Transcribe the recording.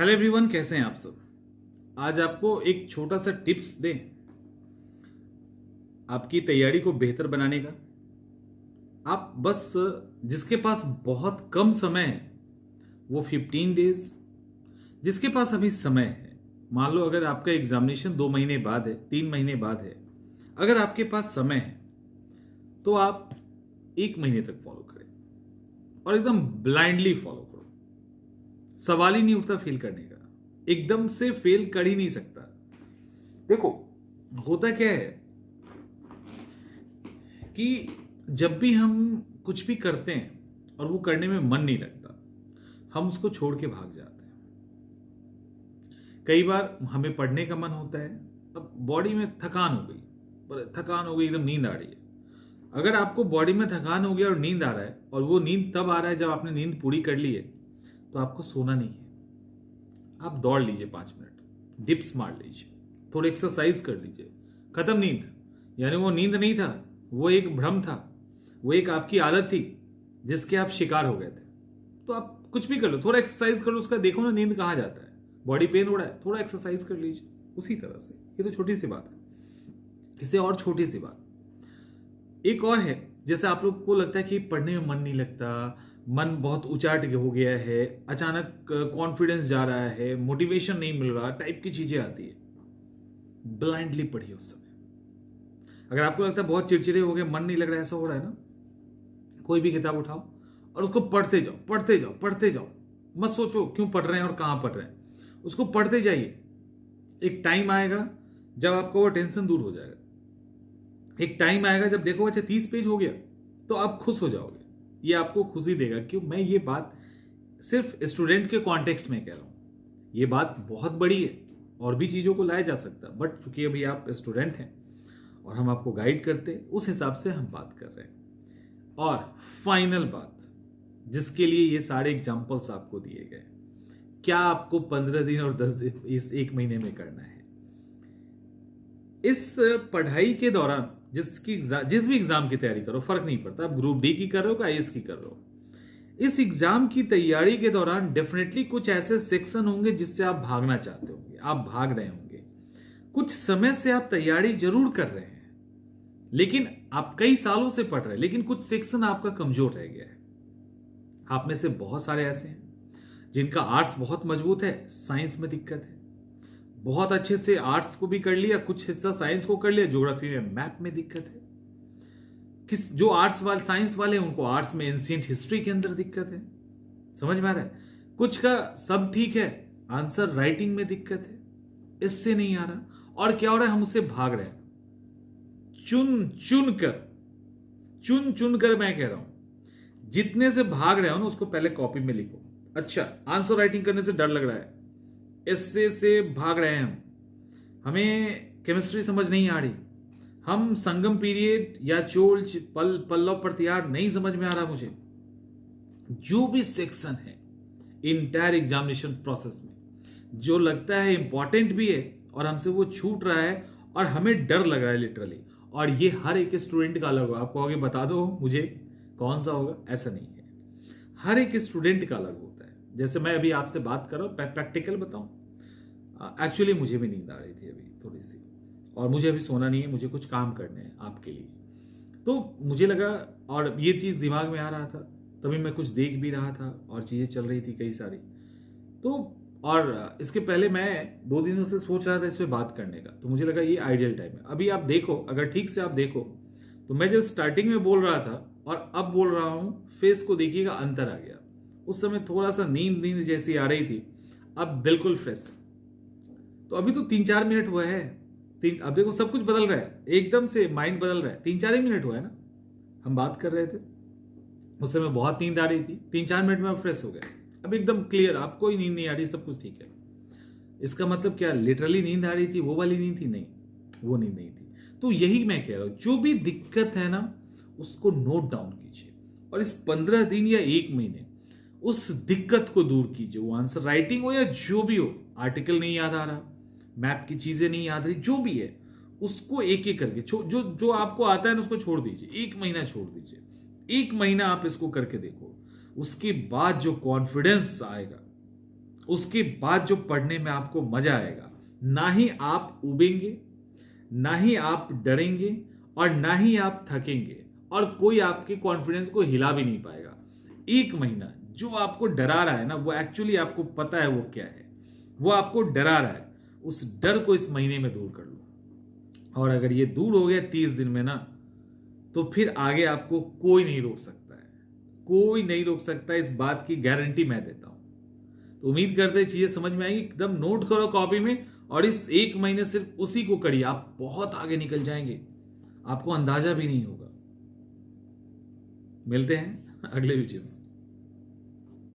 Hello everyone, कैसे हैं आप सब। आज आपको एक छोटा सा टिप्स दें आपकी तैयारी को बेहतर बनाने का। आप बस जिसके पास बहुत कम समय है वो 15 डेज, जिसके पास अभी समय है, मान लो अगर आपका एग्जामिनेशन 2 महीने बाद है, 3 महीने बाद है, अगर आपके पास समय है तो आप 1 महीने तक फॉलो करें और एकदम ब्लाइंडली फॉलो करो। सवाल ही नहीं उठता फेल करने का, एकदम से फेल कर ही नहीं सकता। देखो होता क्या है कि जब भी हम कुछ भी करते हैं और वो करने में मन नहीं लगता, हम उसको छोड़ के भाग जाते हैं। कई बार हमें पढ़ने का मन होता है, अब बॉडी में थकान हो गई, एकदम नींद आ रही है। अगर आपको बॉडी में थकान हो गया और नींद आ रहा है, और वो नींद तब आ रहा है जब आपने नींद पूरी कर ली है, तो आपको सोना नहीं है। आप दौड़ लीजिए 5 मिनट, डिप्स मार लीजिए, थोड़ी एक्सरसाइज कर लीजिए, खत्म नींद। यानी वो नींद नहीं था, वो एक भ्रम था, वो एक आपकी आदत थी जिसके आप शिकार हो गए थे। तो आप कुछ भी कर लो, थोड़ा एक्सरसाइज कर लो, उसका देखो ना नींद कहाँ जाता है। बॉडी पेन हो रहा है, थोड़ा एक्सरसाइज कर लीजिए। उसी तरह से ये तो छोटी सी बात है। इससे और छोटी सी बात एक और है, जैसे आप लोग को लगता है कि पढ़ने में मन नहीं लगता, मन बहुत उचाट हो गया है, अचानक कॉन्फिडेंस जा रहा है, मोटिवेशन नहीं मिल रहा टाइप की चीजें आती है। ब्लाइंडली पढ़िए उस समय। अगर आपको लगता है बहुत चिड़चिड़े हो गए, मन नहीं लग रहा है, ऐसा हो रहा है ना, कोई भी किताब उठाओ और उसको पढ़ते जाओ। मत सोचो क्यों पढ़ रहे हैं और कहां पढ़ रहे हैं, उसको पढ़ते जाइए। एक टाइम आएगा जब आपको वो टेंशन दूर हो जाएगा। एक टाइम आएगा जब देखो अच्छा 30 पेज हो गया तो आप खुश हो जाओगे। ये आपको खुशी देगा। क्यों मैं ये बात सिर्फ स्टूडेंट के कॉन्टेक्स्ट में कह रहा हूं, ये बात बहुत बड़ी है और भी चीजों को लाया जा सकता है, बट चूंकि अभी आप स्टूडेंट हैं और हम आपको गाइड करते, उस हिसाब से हम बात कर रहे हैं। और फाइनल बात, जिसके लिए ये सारे एग्जाम्पल्स आपको दिए गए, क्या आपको 15 दिन और 10 दिन इस 1 महीने में करना है। इस पढ़ाई के दौरान जिस भी एग्जाम की तैयारी करो, फर्क नहीं पड़ता, आप ग्रुप डी की कर रहे हो या आईएएस की कर रहे हो, इस एग्जाम की तैयारी के दौरान डेफिनेटली कुछ ऐसे सेक्शन होंगे जिससे आप भागना चाहते होंगे, आप भाग रहे होंगे। कुछ समय से आप तैयारी जरूर कर रहे हैं, लेकिन आप कई सालों से पढ़ रहे हैं, लेकिन कुछ सेक्शन आपका कमजोर रह गया है। आप में से बहुत सारे ऐसे हैं जिनका आर्ट्स बहुत मजबूत है, साइंस में दिक्कत है, बहुत अच्छे से आर्ट्स को भी कर लिया, कुछ हिस्सा साइंस को कर लिया, ज्योग्राफी में मैप में दिक्कत है। जो आर्ट्स वाले साइंस वाले उनको आर्ट्स में एंशिएंट हिस्ट्री के अंदर दिक्कत है। समझ में आ रहा है। कुछ का सब ठीक है, आंसर राइटिंग में दिक्कत है, इससे नहीं आ रहा। और क्या हो रहा है, हम उससे भाग रहे हैं। चुन कर मैं कह रहा हूं, जितने से भाग रहे हो ना उसको पहले कॉपी में लिखो। अच्छा, आंसर राइटिंग करने से डर लग रहा है, इससे से भाग रहे हैं हमें केमिस्ट्री समझ नहीं आ रही, हम संगम पीरियड या चोल पल्लव प्रतिहार नहीं समझ में आ रहा मुझे। जो भी सेक्शन है इंटायर एग्जामिनेशन प्रोसेस में जो लगता है इंपॉर्टेंट भी है और हमसे वो छूट रहा है और हमें डर लग रहा है लिटरली, और ये हर एक स्टूडेंट का अलग होगा। आपको आगे बता दो मुझे कौन सा होगा, ऐसा नहीं है, हर एक स्टूडेंट का अलग होता है। जैसे मैं अभी आपसे बात कर रहा हूं, प्रैक्टिकल बताऊं, एक्चुअली मुझे भी नींद आ रही थी अभी थोड़ी सी, और मुझे अभी सोना नहीं है, मुझे कुछ काम करने हैं आपके लिए। तो मुझे लगा, और ये चीज़ दिमाग में आ रहा था, तभी मैं कुछ देख भी रहा था और चीज़ें चल रही थी कई सारी। तो और इसके पहले मैं 2 दिनों से सोच रहा था इस पर बात करने का, तो मुझे लगा ये आइडियल टाइम है। अभी आप देखो, अगर ठीक से आप देखो तो मैं जब स्टार्टिंग में बोल रहा था और अब बोल रहा हूं, फेस को देखिएगा, अंतर आ गया। उस समय थोड़ा सा नींद जैसी आ रही थी, अब बिल्कुल फ्रेश। तो अभी तो 3-4 मिनट हुआ है, अब देखो सब कुछ बदल रहा है, एकदम से माइंड बदल रहा है। 3-4 ही मिनट हुआ है ना, हम बात कर रहे थे, उस समय बहुत नींद आ रही थी, 3-4 मिनट में आप फ्रेश हो गए, अब एकदम क्लियर, आपको ही नींद नहीं आ रही, सब कुछ ठीक है। इसका मतलब क्या, लिटरली नींद आ रही थी, वो वाली नींद थी? नहीं, वो नींद नहीं थी। तो यही मैं कह रहा हूं, जो भी दिक्कत है ना उसको नोट डाउन कीजिए और इस 15 दिन या 1 महीने उस दिक्कत को दूर कीजिए। वो आंसर राइटिंग हो या जो भी हो, आर्टिकल नहीं याद आ रहा, मैप की चीजें नहीं याद रही, जो भी है उसको एक एक करके जो आपको आता है ना उसको छोड़ दीजिए। 1 महीना छोड़ दीजिए, 1 महीना आप इसको करके देखो, उसके बाद जो कॉन्फिडेंस आएगा उसके बाद जो पढ़ने में आपको मजा आएगा, ना ही आप उबेंगे, ना ही आप डरेंगे, और ना ही आप थकेंगे, और कोई आपके कॉन्फिडेंस को हिला भी नहीं पाएगा। 1 महीना जो आपको डरा रहा है ना, वो एक्चुअली आपको पता है वो क्या है, वो आपको डरा रहा है। उस डर को इस महीने में दूर कर लो, और अगर ये दूर हो गया 30 दिन में ना, तो फिर आगे आपको कोई नहीं रोक सकता है, कोई नहीं रोक सकता, इस बात की गारंटी मैं देता हूं। तो उम्मीद करते हैं चीजें समझ में आएगी। एकदम नोट करो कॉपी में, और इस 1 महीने सिर्फ उसी को करिए, आप बहुत आगे निकल जाएंगे, आपको अंदाजा भी नहीं होगा। मिलते हैं अगले वीडियो में।